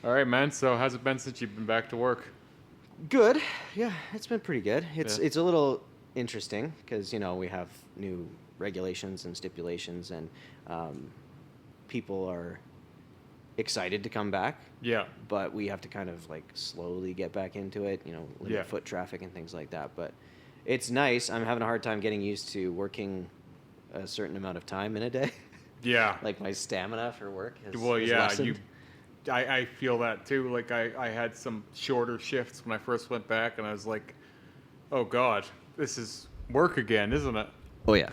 All right, man. So how's it been since you've been back to work? Good. Yeah, it's been pretty good. It's Yeah. it's a little interesting because we have new regulations and stipulations, and um, people are excited to come back, Yeah. but we have to kind of like slowly get back into it. Limit Yeah. foot traffic and things like that. But it's nice. I'm having a hard time getting used to working a certain amount of time in a day. Yeah. Like my stamina for work has, Well, has yeah. lessened. I feel that too. Like I had some shorter shifts when I first went back, and I was like, oh God, this is work again, isn't it? Oh yeah.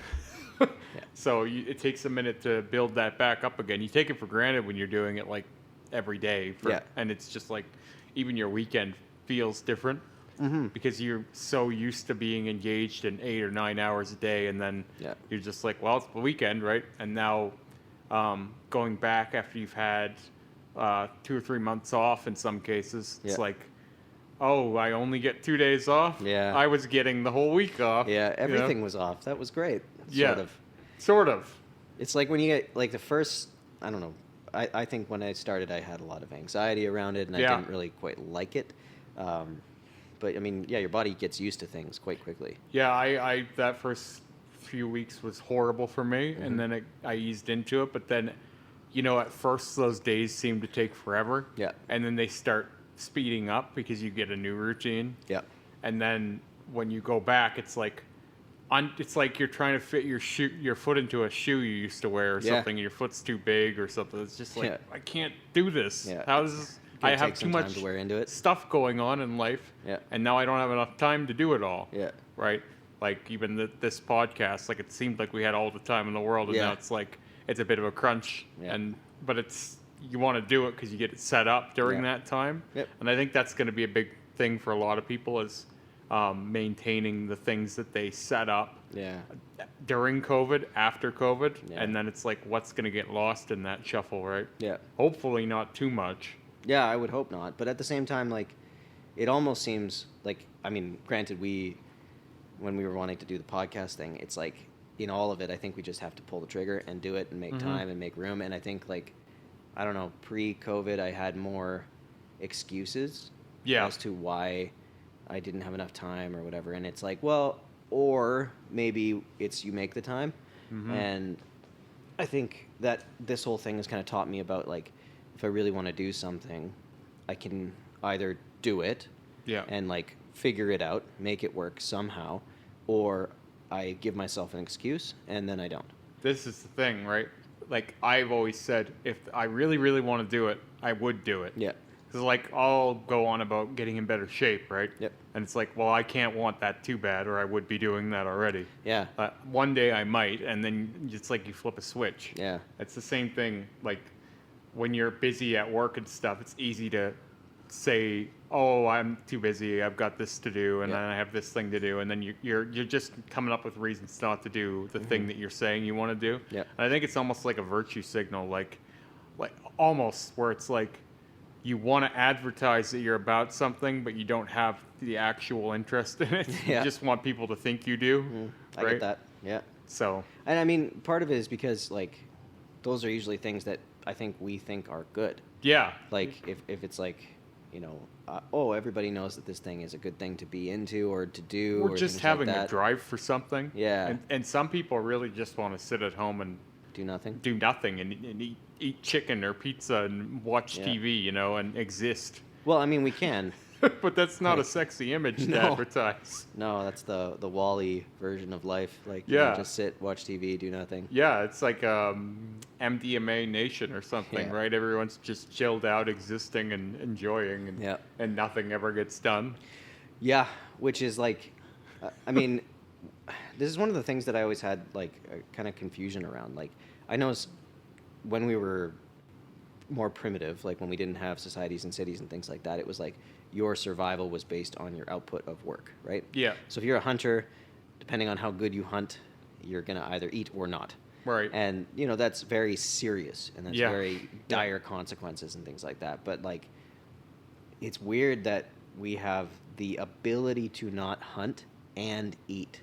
Yeah. So it takes a minute to build that back up again. You take it for granted when you're doing it like every day, Yeah. and it's just like even your weekend feels different because you're so used to being engaged in 8 or 9 hours a day, and then Yeah. you're just like, well, it's the weekend, right? And now going back after you've had 2 or 3 months off in some cases, it's Yeah. like, oh, I only get 2 days off. Yeah. I was getting the whole week off. Yeah, you know? everything was off. That was great. Yeah. Sort of. Sort of. It's like when you get like the first, I don't know. I think when I started, I had a lot of anxiety around it, and Yeah. I didn't really quite like it. But I mean, yeah, your body gets used to things quite quickly. Yeah, I that first few weeks was horrible for me, and then I eased into it. But then, at first those days seem to take forever. Yeah. And then they start speeding up because you get a new routine. Yeah. And then when you go back, it's like, it's like you're trying to fit your foot into a shoe you used to wear or Yeah. something, and your foot's too big or something. It's just like Yeah. I can't do this. Yeah. How is this? Gonna I have take too some time much to wear into it. stuff going on in life, Yeah. and now I don't have enough time to do it all. Yeah. Right? Like even this podcast, like it seemed like we had all the time in the world, and Yeah. now it's like it's a bit of a crunch. Yeah. But you want to do it because you get it set up during Yeah. that time. Yep. And I think that's going to be a big thing for a lot of people is maintaining the things that they set up Yeah. during COVID, after COVID, Yeah. and then it's like what's going to get lost in that shuffle, right? Yeah. Hopefully not too much. Yeah, I would hope not. But at the same time, like, it almost seems like, I mean, granted, when we were wanting to do the podcast thing, it's like, in all of it, I think we just have to pull the trigger and do it and make time and make room. And I think, like, I don't know, pre-COVID, I had more excuses Yeah. as to why I didn't have enough time or whatever. And it's like, well, or maybe it's you make the time. And I think that this whole thing has kind of taught me about, like, if I really want to do something, I can either do it Yeah. and like figure it out, make it work somehow, or I give myself an excuse and then I don't. This is the thing, right? Like I've always said, if I really, really want to do it, I would do it. Yeah. Because like I'll go on about getting in better shape, right? Yep. And it's like, well, I can't want that too bad, or I would be doing that already. Yeah. One day I might, and then it's like you flip a switch. Yeah. It's the same thing. Like when you're busy at work and stuff, it's easy to say, "Oh, I'm too busy. I've got this to do, and Yeah. then I have this thing to do," and then you're just coming up with reasons not to do the thing that you're saying you want to do. Yeah. And I think it's almost like a virtue signal, like almost where it's like you want to advertise that you're about something, but you don't have the actual interest in it. Yeah. You just want people to think you do. I right? get that. Yeah. So And I mean, part of it is because like those are usually things that I think we think are good. yeah, Like if it's like, oh, everybody knows that this thing is a good thing to be into or to do. or or just things having like a that. drive for something. Yeah. And some people really just want to sit at home and Do nothing. do nothing and eat chicken or pizza and watch Yeah. TV, and exist. Well, I mean, we can. But that's not a Like, sexy image to no. advertise. No, that's the Wall-E version of life. Like, Yeah. just sit, watch TV, do nothing. Yeah, it's like MDMA nation or something, Yeah. right? Everyone's just chilled out, existing and enjoying, and Yeah. and nothing ever gets done. Yeah, which is like, I mean, this is one of the things that I always had like a kind of confusion around. Like, I know when we were more primitive, like when we didn't have societies and cities and things like that, it was like your survival was based on your output of work, right? Yeah. So if you're a hunter, depending on how good you hunt, you're gonna either eat or not. Right. And that's very serious, and that's Yeah. very dire consequences and things like that. But like, it's weird that we have the ability to not hunt and eat,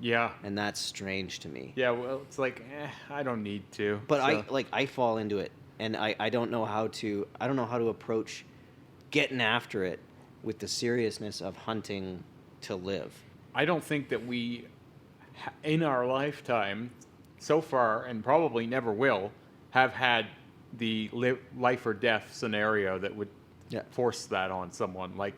Yeah. and that's strange to me. Yeah, well, it's like, I don't need to. But so. I fall into it and I don't know how to approach getting after it with the seriousness of hunting to live. I don't think that we, in our lifetime, so far, and probably never will, have had the life or death scenario that would force that on someone. Like,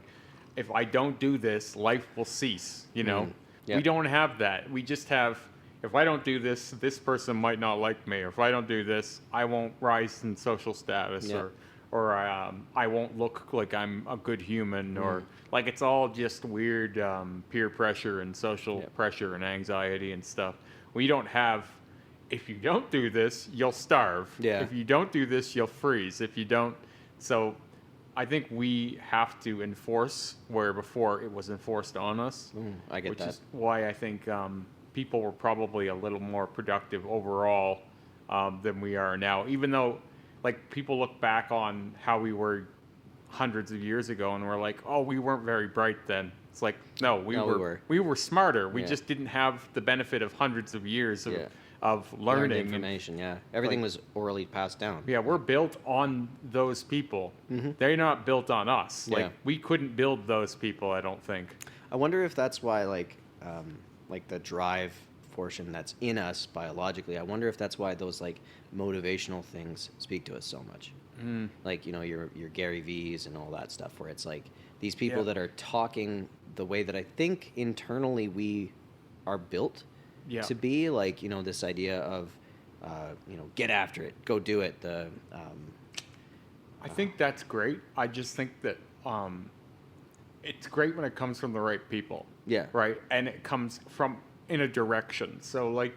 if I don't do this, life will cease, you know? Yeah. We don't have that. We just have, if I don't do this, this person might not like me. Or if I don't do this, I won't rise in social status. Or I won't look like I'm a good human. Or, like, it's all just weird peer pressure and social pressure and anxiety and stuff. We don't have, if you don't do this, you'll starve. Yeah. If you don't do this, you'll freeze. If you don't, so I think we have to enforce where before it was enforced on us. I get that. Which is why I think people were probably a little more productive overall than we are now. Even though, like, people look back on how we were hundreds of years ago and we're like, oh, we weren't very bright then. It's like, no, we were smarter. We just didn't have the benefit of hundreds of years of learning. Learned information, everything was orally passed down. Yeah, we're built on those people. They're not built on us. Like, we couldn't build those people, I don't think. I wonder if that's why, like the drive portion that's in us biologically, I wonder if that's why those, like, motivational things speak to us so much. Like, you know, your Gary V's and all that stuff, where it's like these people that are talking the way that I think internally we are built to be, like, you know, this idea of, you know, get after it, go do it. I think that's great. I just think that it's great when it comes from the right people. Yeah. Right? And it comes from in a direction. So, like,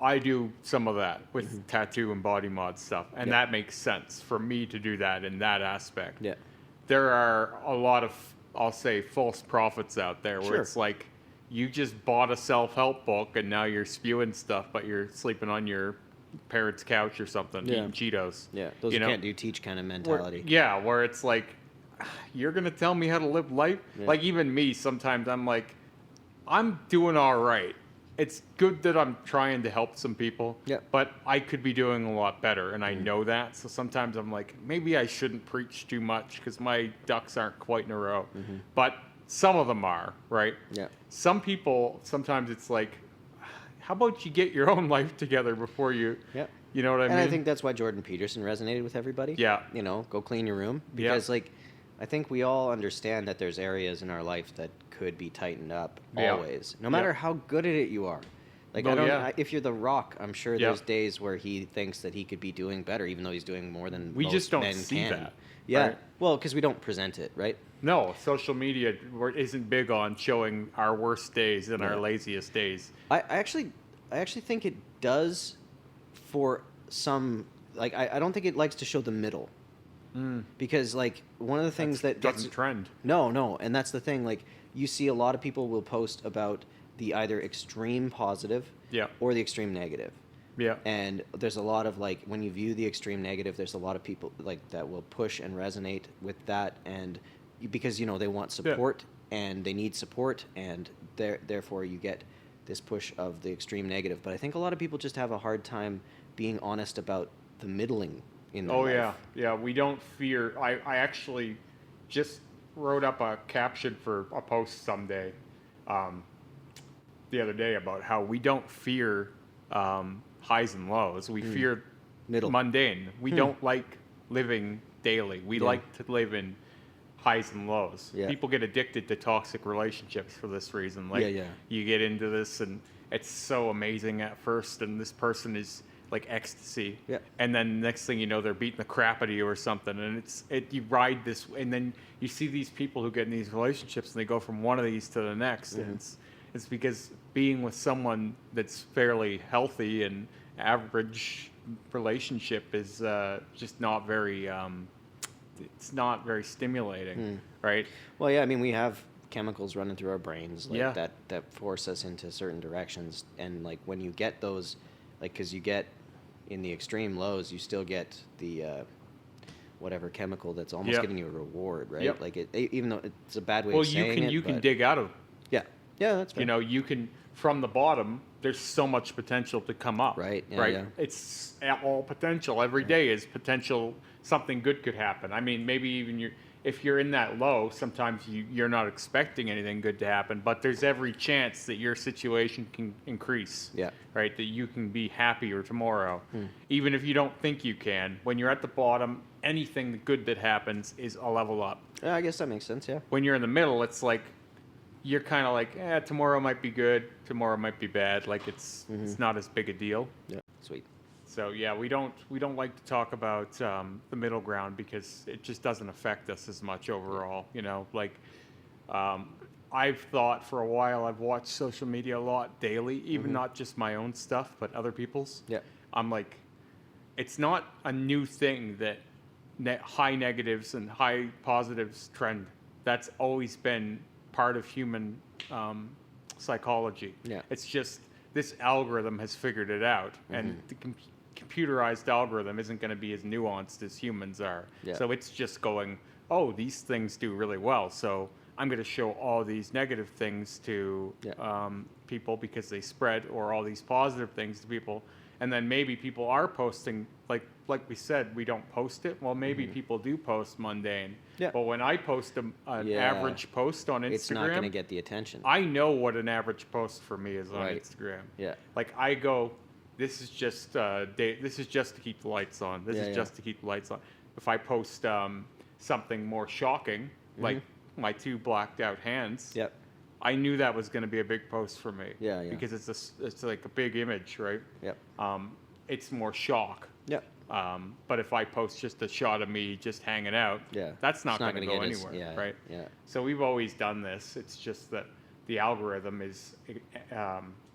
I do some of that with tattoo and body mod stuff, and that makes sense for me to do that in that aspect. Yeah. There are a lot of, I'll say, false prophets out there where it's like, you just bought a self-help book and now you're spewing stuff, but you're sleeping on your parents' couch or something, eating Cheetos. Yeah, those can't do teach kind of mentality. Where it's like, you're going to tell me how to live life? Like, even me, sometimes I'm like, I'm doing all right. It's good that I'm trying to help some people, but I could be doing a lot better, and I know that. So sometimes I'm like, maybe I shouldn't preach too much because my ducks aren't quite in a row. But some of them are, right? Yeah. Some people, sometimes it's like, how about you get your own life together before you, you know what I mean? And I think that's why Jordan Peterson resonated with everybody. Yeah. You know, go clean your room. Because, like, I think we all understand that there's areas in our life that could be tightened up always, no matter how good at it you are. Like, if you're The Rock, I'm sure there's days where he thinks that he could be doing better, even though he's doing more than we most just don't men see can. that. Yeah. Right? Well, because we don't present it, right? No, social media isn't big on showing our worst days and our laziest days. I actually think it does for some. Like, I don't think it likes to show the middle. Because, like, one of the things that doesn't trend. No, and that's the thing. Like, you see a lot of people will post about the either extreme positive or the extreme negative. Yeah. And there's a lot of, like, when you view the extreme negative, there's a lot of people, like, that will push and resonate with that, and because, you know, they want support and they need support, and therefore you get this push of the extreme negative. But I think a lot of people just have a hard time being honest about the middling in their life. Yeah. We don't fear. I actually just wrote up a caption for a post someday, the other day, about how we don't fear highs and lows. We fear mundane. We don't like living daily. We like to live in highs and lows. People get addicted to toxic relationships for this reason. Like, you get into this and it's so amazing at first, and this person is like ecstasy, and then next thing you know, they're beating the crap out of you or something, and you ride this, and then you see these people who get in these relationships and they go from one of these to the next, and it's because being with someone that's fairly healthy and average relationship is just not very it's not very stimulating, right? Well, I mean, we have chemicals running through our brains, like, that force us into certain directions, and, like, when you get those, like, because you get in the extreme lows, you still get the whatever chemical that's almost giving you a reward, right? Like, even though it's a bad way of saying it. You can dig out of Yeah, that's fair. You know, you can, from the bottom, there's so much potential to come up. Right, yeah, right. yeah. It's all potential. Every day is potential. Something good could happen. I mean, maybe even if you're in that low, sometimes you're not expecting anything good to happen, but there's every chance that your situation can increase. Yeah. Right. That you can be happier tomorrow, even if you don't think you can. When you're at the bottom, anything good that happens is a level up. Yeah, I guess that makes sense. Yeah. When you're in the middle, it's like you're kind of like, tomorrow might be good, tomorrow might be bad. Like it's not as big a deal. Yeah. Sweet. So yeah, we don't like to talk about the middle ground because it just doesn't affect us as much overall. You know, like I've thought for a while, I've watched social media a lot daily, even not just my own stuff, but other people's. Yeah. I'm like, it's not a new thing that high negatives and high positives trend. That's always been part of human psychology. Yeah. It's just this algorithm has figured it out, and the computerized algorithm isn't going to be as nuanced as humans are. Yeah. So it's just going, oh, these things do really well, so I'm going to show all these negative things to people because they spread, or all these positive things to people. And then maybe people are posting, like we said, we don't post it. Well, maybe people do post mundane. Yeah. But when I post an average post on Instagram, It's not going to get the attention. I know what an average post for me is on Right. Instagram. Yeah. Like I go, this is just this is just to keep the lights on. This Yeah, is yeah. just to keep the lights on. If I post something more shocking, like my two blacked out hands, Yep. I knew that was going to be a big post for me. Yeah, yeah. Because it's like a big image, right? Yep. It's more shock. Yep. But if I post just a shot of me just hanging out, Yeah. that's not It's going to go get its- anywhere, yeah, right? Yeah. So we've always done this. It's just that the algorithm is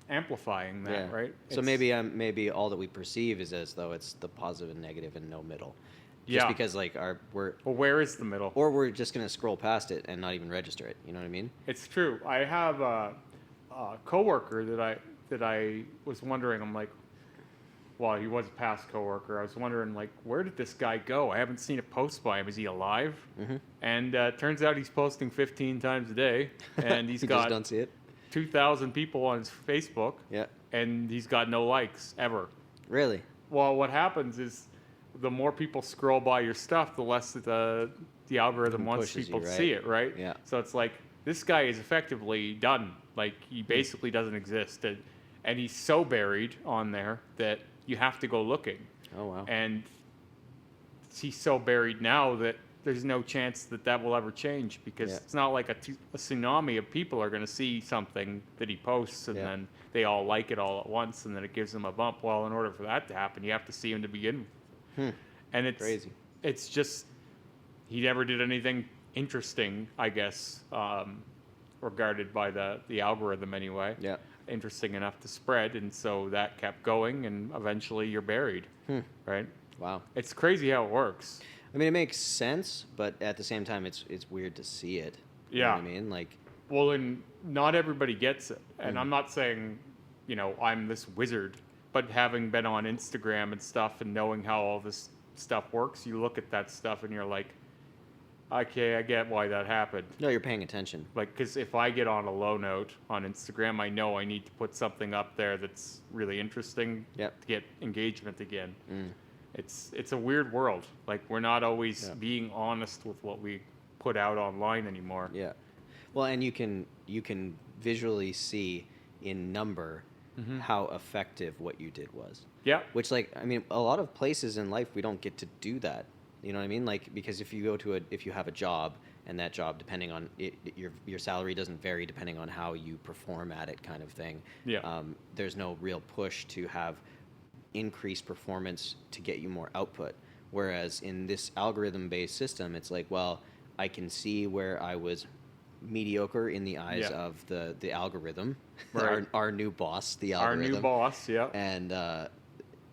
amplifying that, Yeah. right? So It's- maybe all that we perceive is as though it's the positive and negative and no middle. Just Yeah. because like we're Well, where is the middle? or we're just gonna scroll past it and not even register it. You know what I mean? It's true. I have a coworker that I was wondering. I'm like, well, he was a past coworker. I was wondering, like, where did this guy go? I haven't seen a post by him. Is he alive? And turns out he's posting 15 times a day, and he's You got just don't see it. 2,000 people on his Facebook, Yeah. and he's got no likes ever. Really? Well, what happens is the more people scroll by your stuff, the less the algorithm wants Pushes people you, to right? see it, right? Yeah. So it's like this guy is effectively done. Like he basically doesn't exist, and he's so buried on there that you have to go looking. Oh wow. And he's so buried now that there's no chance that will ever change because Yeah. it's not like a tsunami of people are going to see something that he posts and Yeah. then they all like it all at once and then it gives them a bump. Well, in order for that to happen, you have to see him to begin with. And it's Crazy. It's just he never did anything interesting, I guess, regarded by the algorithm anyway. Yeah. Interesting enough to spread, and so that kept going, and eventually you're buried, right? Wow. It's crazy how it works. I mean, it makes sense, but at the same time, it's weird to see it. You Yeah. know what I mean? Like, Well, and not everybody gets it, and I'm not saying, I'm this wizard, but having been on Instagram and stuff and knowing how all this stuff works, you look at that stuff and you're like, okay, I get why that happened. no, you're paying attention. Like, because if I get on a low note on Instagram, I know I need to put something up there that's really interesting Yep. to get engagement again. It's a weird world. Like, we're not always Yeah. being honest with what we put out online anymore. Yeah. Well, and you can visually see in number how effective what you did was. Yeah. Which, like, I mean, a lot of places in life we don't get to do that. You know what I mean? Like, because if you have a job and that job, depending on it, your salary doesn't vary depending on how you perform at it, kind of thing. Yeah. There's no real push to have increased performance to get you more output. Whereas in this algorithm-based system, it's like, well, I can see where I was mediocre in the eyes Yeah. of the algorithm, Right. our new boss, the Our algorithm. new boss, yeah. And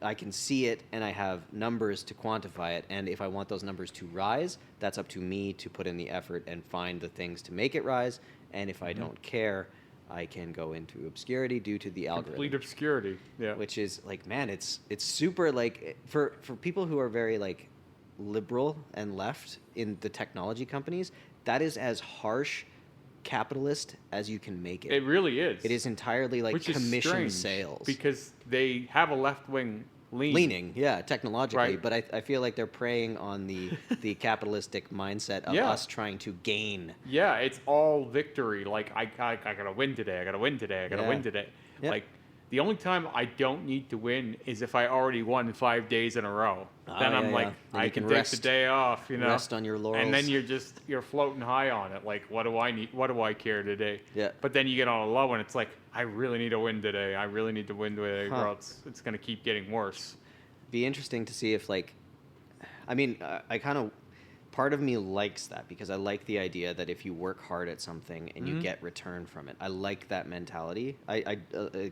I can see it, and I have numbers to quantify it. And if I want those numbers to rise, that's up to me to put in the effort and find the things to make it rise. And if I don't care, I can go into obscurity due to the algorithm. Complete obscurity. Yeah. Which is like, man, it's super like for people who are very like liberal and left in the technology companies, that is as harsh capitalist as you can make it. It really is. It is entirely like Which is commission strange, sales. because they have a left-wing Leaning, yeah, technologically, Right. but I feel like they're preying on the capitalistic mindset of Yeah. us trying to gain. Yeah, it's all victory. Like, I gotta win today. I gotta win today. I gotta Yeah. win today. Yep. Like, the only time I don't need to win is if I already won 5 days in a row. Then yeah, I'm yeah. like, Then I you can can take rest- the day off, you know. rest on your laurels. And then you're floating high on it. Like, what do I need? What do I care today? Yeah. But then you get on a low, and it's like, I really need to win today. I really need to win today, Huh. or else it's gonna keep getting worse. Be interesting to see if like, I mean, I kind of, part of me likes that because I like the idea that if you work hard at something and you get return from it, I like that mentality.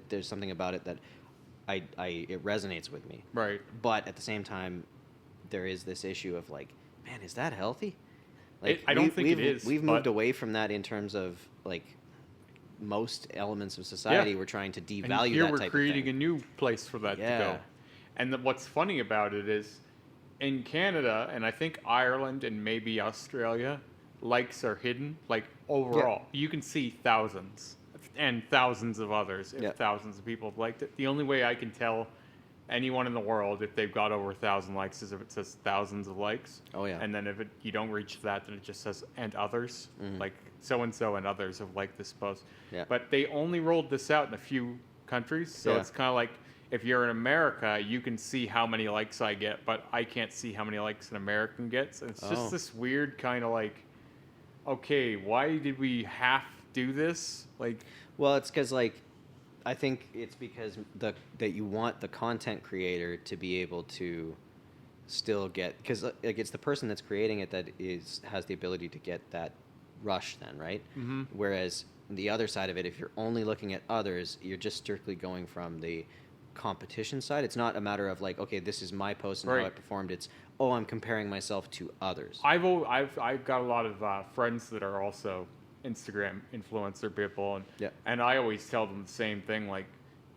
There's something about it that it resonates with me. Right. But at the same time, there is this issue of like, man, is that healthy? Like, I don't think it is, We've moved but- away from that in terms of like most elements of society. Yeah. We're trying to devalue And here that we're type creating of a thing. new place for that to Yeah. go. And what's funny about it is, in Canada and I think Ireland and maybe Australia, likes are hidden. Like, overall, you can see thousands and thousands of others if Yeah. thousands of people have liked it. The only way I can tell anyone in the world if they've got over 1,000 likes is if it says thousands of likes. Oh, yeah. And then if you don't reach that, then it just says and others, like so and so and others have liked this post. Yeah. But they only rolled this out in a few countries, so Yeah. it's kind of like if you're in America, you can see how many likes I get, but I can't see how many likes an American gets. And it's Oh. just this weird kind of like, okay, why did we have to do this? Like, Well, it's because like, I think it's because that you want the content creator to be able to still get, because like it's the person that's creating it that has the ability to get that rush then, right? Mhm. Whereas the other side of it, if you're only looking at others, you're just strictly going from the competition side. It's not a matter of like, okay, this is my post and how Right. it performed. It's, oh, I'm comparing myself to others. I've got a lot of friends that are also Instagram influencer people, Yeah. and I always tell them the same thing, like,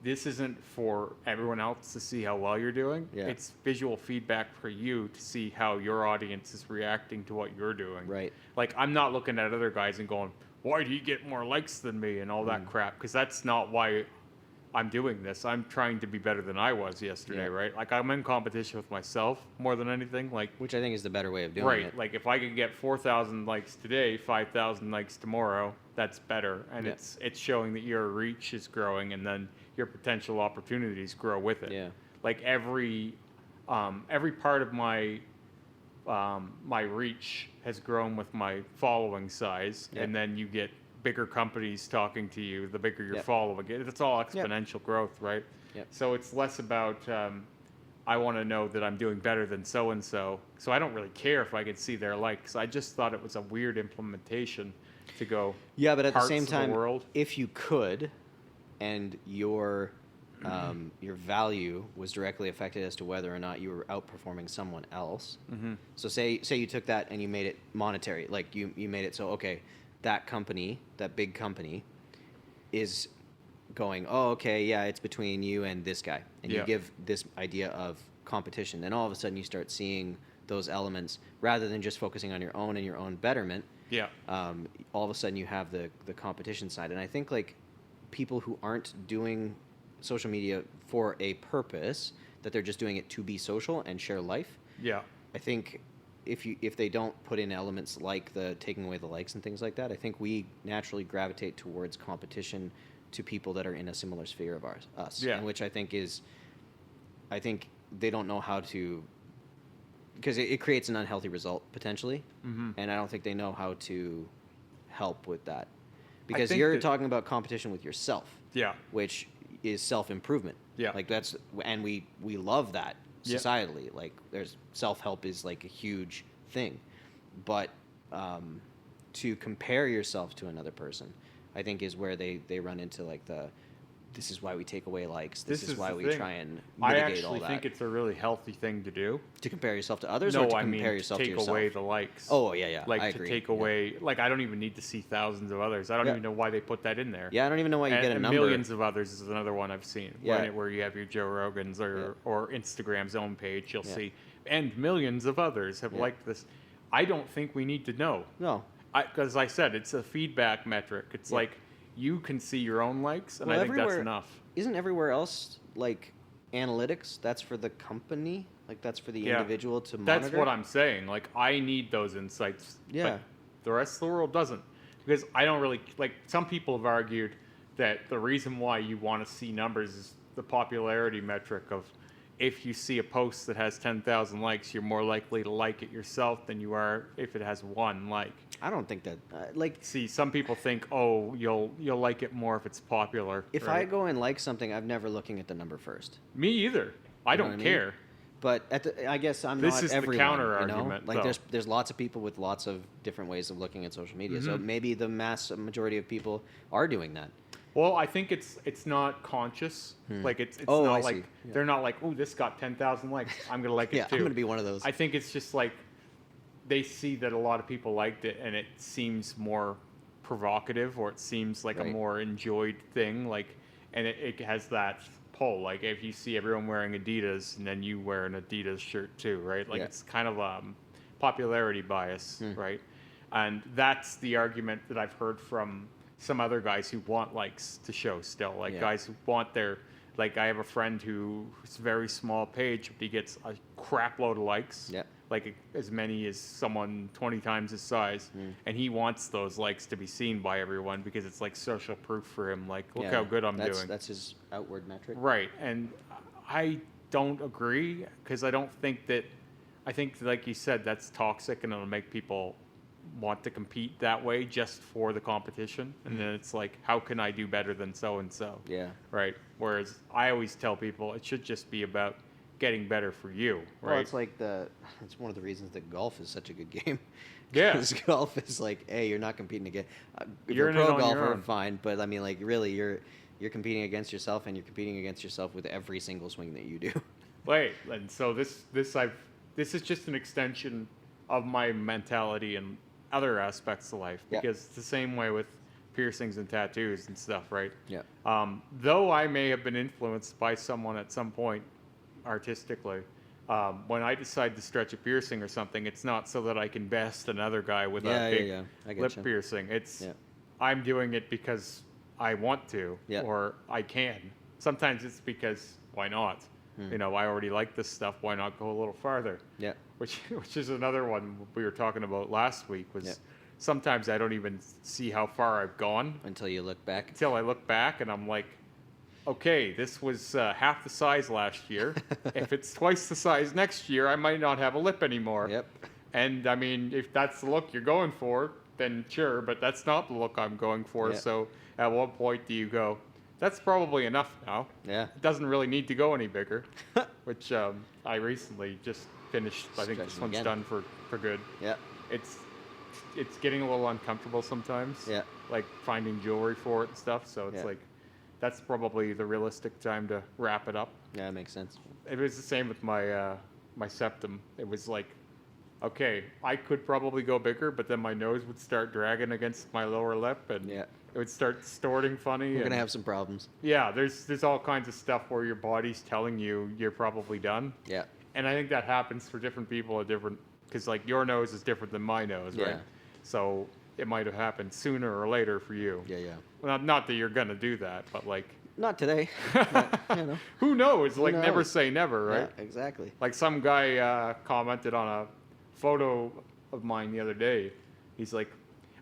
this isn't for everyone else to see how well you're doing. Yeah. It's visual feedback for you to see how your audience is reacting to what you're doing. Right. Like, I'm not looking at other guys and going, why do you get more likes than me and all Mm. that crap, because that's not why I'm doing this. I'm trying to be better than I was yesterday, Yeah. right? Like, I'm in competition with myself more than anything. Like, Which I think is the better way of doing right. it. Like, if I could get 4,000 likes today, 5,000 likes tomorrow, that's better. And Yeah. it's showing that your reach is growing, and then your potential opportunities grow with it. Yeah. Like, every part of my my reach has grown with my following size, Yeah. and then you get bigger companies talking to you, the bigger your Yeah. following. It's all exponential growth, right? Yeah. So it's less about I want to know that I'm doing better than so and so. So I don't really care if I can see their likes. I just thought it was a weird implementation to go. Yeah, but at the parts same of the time, world. if you could, and your value was directly affected as to whether or not you were outperforming someone else. Mm-hmm. So say you took that and you made it monetary, like you made it so, okay, that company, that big company, is going, oh, okay, yeah, it's between you and this guy, and you Yeah. give this idea of competition. Then all of a sudden you start seeing those elements rather than just focusing on your own and your own betterment. Yeah. All of a sudden you have the competition side. And I think like people who aren't doing social media for a purpose, that they're just doing it to be social and share life, Yeah. I think if they don't put in elements like the taking away the likes and things like that, I think we naturally gravitate towards competition to people that are in a similar sphere of us. Yeah. And which I think they don't know how to, because it creates an unhealthy result potentially, Mm-hmm. and I don't think they know how to help with that, because think you're that- talking about competition with yourself, Yeah. which is self-improvement. Yeah. Like and we love that Yeah. societally. Like there's self-help is like a huge thing, but to compare yourself to another person, I think is where they run into like this is why we take away likes. This is why the we thing. try and I mitigate all actually that. think it's a really healthy thing to do. To compare yourself to others, No, or to I compare mean, yourself to to take yourself? away the likes. Oh yeah, Like I to agree. take Yeah. away, like, I don't even need to see thousands of others. I don't Yeah. even know why they put that in there. Yeah, I don't even know why you and, get a and number. millions of others is another one I've seen. Yeah. Where you have your Joe Rogans or Instagram's own page, you'll Yeah. see, and millions of others have Yeah. liked this. I don't think we need to know. No. because I said it's a feedback metric. It's Yeah. like you can see your own likes, and Well, I think that's everywhere- enough. Isn't everywhere else like analytics? That's for the company. Like that's for the Yeah. individual to monitor. That's what I'm saying. Like, I need those insights. Yeah. But the rest of the world doesn't. Because I don't really, like, some people have argued that the reason why you want to see numbers is the popularity metric of if you see a post that has 10,000 likes, you're more likely to like it yourself than you are if it has one like. I don't think that like See, some people think, oh, you'll like it more if it's popular. if right? I go and like something, I'm never looking at the number first. Me either. I You know don't what I mean? care. But I guess I'm This not is the everyone. counter you know? argument, Like though. there's lots of people with lots of different ways of looking at social media. So Mhm. maybe the mass majority of people are doing that. Well, I think it's not conscious. Like it's Oh, not I like see. Yeah. they're not like, oh, this got 10,000 likes. I'm gonna like it Yeah, too. I'm gonna be one of those. I think it's just like they see that a lot of people liked it, and it seems more provocative, or it seems like a Right. more enjoyed thing. Like, and it has that pull. Like if you see everyone wearing Adidas, and then you wear an Adidas shirt too, right? Like Yeah. it's kind of popularity bias, right? And that's the argument that I've heard from some other guys who want likes to show still. Like Yeah. guys who want their, like I have a friend who's very small page, but he gets a crap load of likes. Yeah. Like as many as someone 20 times his size. And he wants those likes to be seen by everyone because it's like social proof for him. Like, look Yeah, how good I'm that's, doing. That's his outward metric. Right. And I don't agree because I don't think that, I think like you said, that's toxic and it'll make people want to compete that way just for the competition. And then it's like, how can I do better than so-and-so? Yeah. Right. Whereas I always tell people it should just be about getting better for you. Right. Well, it's like it's one of the reasons that golf is such a good game. Yeah. Because golf is like, hey, you're not competing against. If You're you're in a it pro on your golfer, own. fine. But I mean, like, really, you're competing against yourself, and you're competing against yourself with every single swing that you do. Right. And so this is just an extension of my mentality and other aspects of life Yeah. because it's the same way with piercings and tattoos and stuff, right? Yeah. Though I may have been influenced by someone at some point artistically, when I decide to stretch a piercing or something, it's not so that I can best another guy with Yeah, a yeah, big yeah. I lip getcha. piercing. It's Yeah. I'm doing it because I want to Yeah. or I can. Sometimes it's because why not? You know, I already like this stuff. Why not go a little farther? Yeah. Which is another one we were talking about last week was Yeah. sometimes I don't even see how far I've gone Until you look back. until I look back and I'm like, okay, this was half the size last year. If it's twice the size next year, I might not have a lip anymore. Yep. And I mean, if that's the look you're going for, then sure, but that's not the look I'm going for. Yeah. So at what point do you go, that's probably enough now? Yeah. It doesn't really need to go any bigger, which I recently just finished. I think this Stretching one's again. done for good. Yeah. It's getting a little uncomfortable sometimes. Yeah. Like finding jewelry for it and stuff. So it's Yeah. like that's probably the realistic time to wrap it up. Yeah, that makes sense. It was the same with my my septum. It was like, okay, I could probably go bigger, but then my nose would start dragging against my lower lip, and Yeah. it would start distorting funny. We're and gonna have some problems. yeah, there's all kinds of stuff where your body's telling you you're probably done. Yeah. And I think that happens for different people at different, because like your nose is different than my nose, right? Yeah. So it might have happened sooner or later for you. Yeah. Yeah. Well, not that you're gonna do that, but like, Not today. But, you know. who knows? Like, never knows? say never, right? Yeah, exactly. Like some guy commented on a photo of mine the other day. He's like,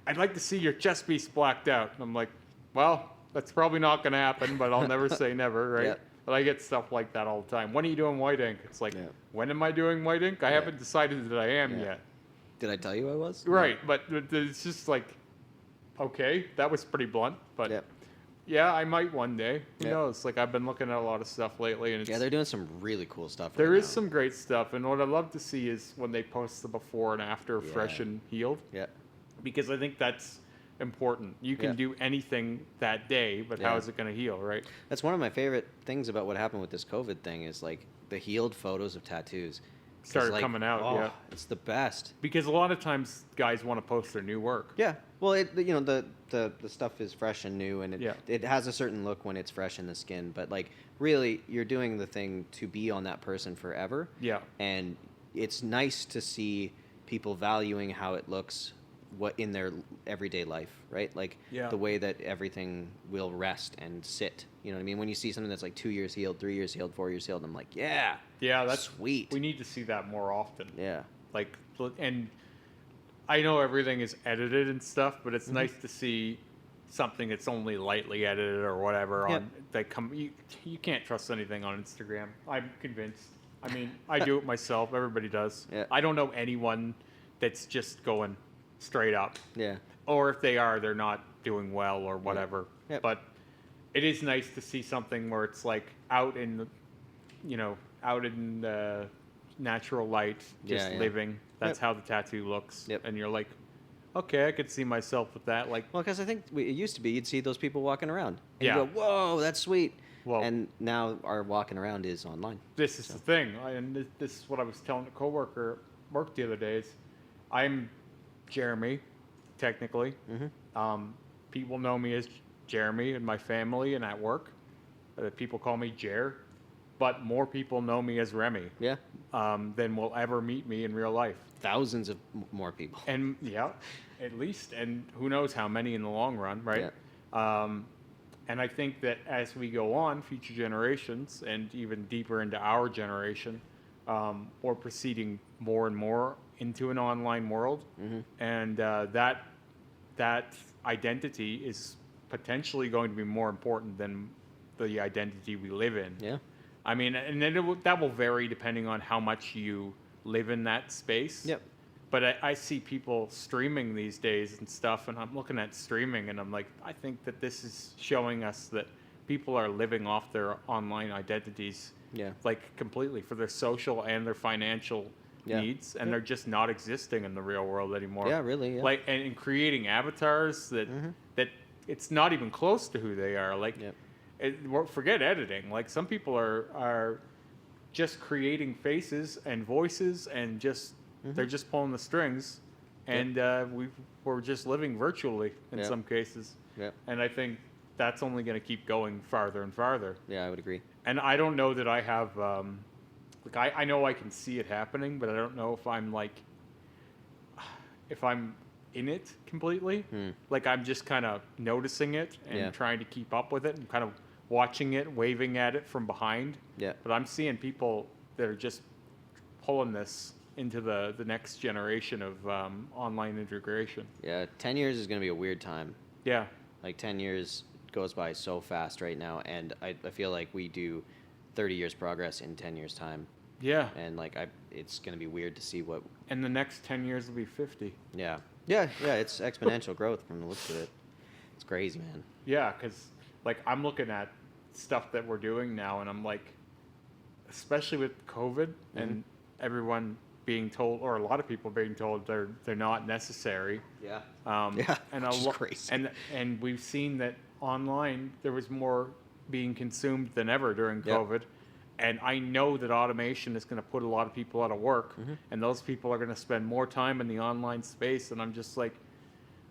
I'd like to see your chest piece blacked out. And I'm like, well, that's probably not going to happen, but I'll never say never, right? Yeah. But I get stuff like that all the time. When are you doing white ink? It's like, Yeah. when am I doing white ink? I Yeah. haven't decided that I am Yeah. yet. Did I tell you I was? Right, but it's just like, okay, that was pretty blunt, but Yeah. yeah, I might one day. Who Yeah. knows? Like I've been looking at a lot of stuff lately, and it's, Yeah, they're doing some really cool stuff. there right is now. some great stuff, and what I love to see is when they post the before and after fresh Yeah. and healed, Yeah. because I think that's important. You can Yeah. do anything that day, but how Yeah. is it going to heal, right? That's one of my favorite things about what happened with this COVID thing is like the healed photos of tattoos. 'Cause, Started like, coming out, oh, yeah. It's the best. Because a lot of times guys want to post their new work. Yeah. Well, the stuff is fresh and new, and Yeah. it has a certain look when it's fresh in the skin. But like, really, you're doing the thing to be on that person forever. Yeah. And it's nice to see people valuing how it looks what in their everyday life, right? Like Yeah. the way that everything will rest and sit. You know what I mean? When you see something that's like 2 years healed, 3 years healed, 4 years healed, I'm like, yeah, Yeah, that's sweet. We need to see that more often. Yeah, Like, and I know everything is edited and stuff, but it's Mhm. nice to see something that's only lightly edited or whatever Yep. on that come. You can't trust anything on Instagram. I'm convinced. I mean, I do it myself. Everybody does. Yeah. I don't know anyone that's just going straight up. yeah, Or if they are, they're not doing well or whatever. Yep. But it is nice to see something where it's like out in the, out in the natural light, just Yeah, yeah. living. That's Yep. how the tattoo looks. Yep. And you're like, okay, I could see myself with that. Like, Well, because I think it used to be you'd see those people walking around. And Yeah. You go, whoa, that's sweet. Well- and now our walking around is online. this is the thing. And this is what I was telling a coworker at work the other day is I'm Jeremy, technically. Mm-hmm. People know me as Jeremy in my family and at work. People call me Jer. But more people know me as Remy Yeah. than will ever meet me in real life. Thousands of more people. And yeah, at least, and who knows how many in the long run, right? And I think that as we go on, future generations, and even deeper into our generation, we're proceeding more and more into an online world, Mm-hmm. and that identity is potentially going to be more important than the identity we live in. Yeah. I mean, and then that will vary depending on how much you live in that space. Yep. But I see people streaming these days and stuff, and I'm looking at streaming, and I'm like, I think that this is showing us that people are living off their online identities, Yeah. like completely for their social and their financial Yeah. needs, and Yep. they're just not existing in the real world anymore. Yeah, really, yeah. Like, and creating avatars that Mhm. that it's not even close to who they are. Like, Yep. forget editing. Like, some people are just creating faces and voices and just they're just pulling the strings, and we're just living virtually in Yep. some cases. Yep. And I think that's only going to keep going farther and farther. Yeah, I would agree. And I don't know that I have like I know I can see it happening, but I don't know if I'm like if I'm in it completely. Like, I'm just kind of noticing it and Yeah. trying to keep up with it and kind of watching it, waving at it from behind. Yeah. But I'm seeing people that are just pulling this into the next generation of online integration. Yeah, 10 years is going to be a weird time. Yeah. Like 10 years goes by so fast right now, and I feel like we do 30 years progress in 10 years time, Yeah. and like it's going to be weird to see what. And the next 10 years will be 50. Yeah. Yeah, it's exponential growth from the looks of it. It's crazy, man. Yeah, because like I'm looking at stuff that we're doing now, and I'm like, especially with COVID and everyone being told, or a lot of people being told they're not necessary. Yeah. Yeah, and which is crazy. And we've seen that online there was more being consumed than ever during Yep. COVID. And I know that automation is going to put a lot of people out of work, Mm-hmm. and those people are going to spend more time in the online space. And I'm just like,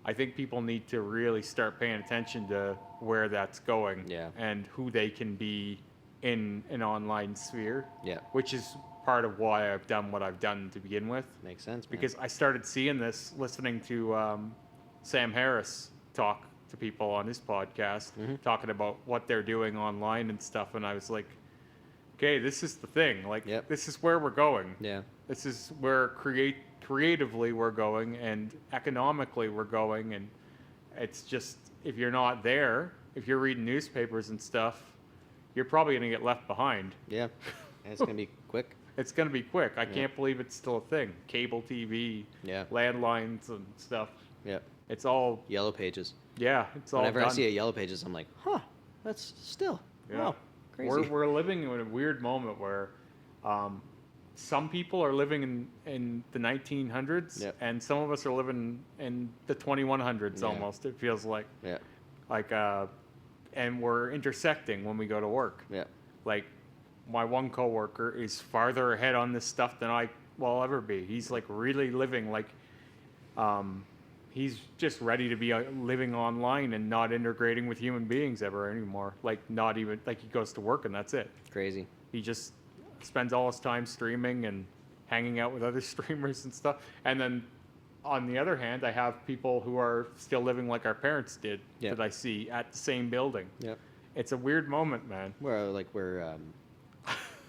I think people need to really start paying attention to where that's going, Yeah. and who they can be in an online sphere. Yeah. Which is part of why I've done what I've done to begin with. Makes sense, man. Because I started seeing this listening to Sam Harris talk to people on his podcast, talking about what they're doing online and stuff, and I was like, okay, this is the thing. Like, Yep. this is where we're going. Yeah. This is where creatively we're going, and economically we're going, and it's just, if you're not there, if you're reading newspapers and stuff, you're probably going to get left behind. Yeah. And it's going to be quick. It's going to be quick. I can't believe it's still a thing. Cable TV, Yeah. landlines and stuff. Yeah. It's all, Yellow pages. yeah, it's all Whenever done. I see a yellow pages, I'm like, huh, that's still. Yeah. Wow. Crazy. We're living in a weird moment where some people are living in the 1900s, Yep. and some of us are living in the 2100s Yeah. almost, it feels like. Yeah. Like, and we're intersecting when we go to work. Yeah. Like, my one coworker is farther ahead on this stuff than I will ever be. He's like really living like, he's just ready to be living online and not integrating with human beings ever anymore. Like, not even, like, he goes to work and that's it. Crazy. He just spends all his time streaming and hanging out with other streamers and stuff. And then on the other hand, I have people who are still living like our parents did Yep. that I see at the same building. Yep. It's a weird moment, man. We're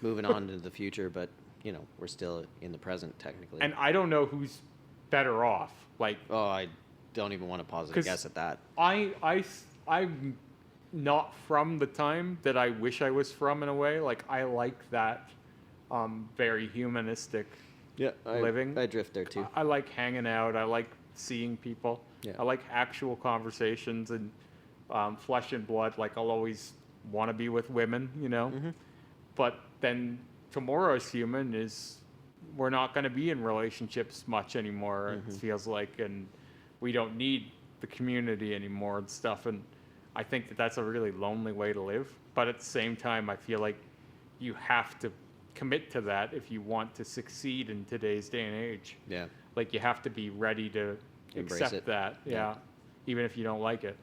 moving on to the future, but you know, we're still in the present technically. And I don't know who's better off. Like, oh, I don't even want to posit a 'cause guess at that. I'm not from the time that I wish I was from in a way. Like, I like that very humanistic Yeah, living. I drift there too. I like hanging out. I like seeing people. Yeah. I like actual conversations and flesh and blood. Like, I'll always want to be with women, you know. Mm-hmm. But then tomorrow's human is we're not going to be in relationships much anymore. Mm-hmm. It feels like, and we don't need the community anymore and stuff. And I think that that's a really lonely way to live. But at the same time, I feel like you have to commit to that if you want to succeed in today's day and age. Yeah. Like, you have to be ready to Embrace accept it. that. Yeah. Yeah. Even if you don't like it.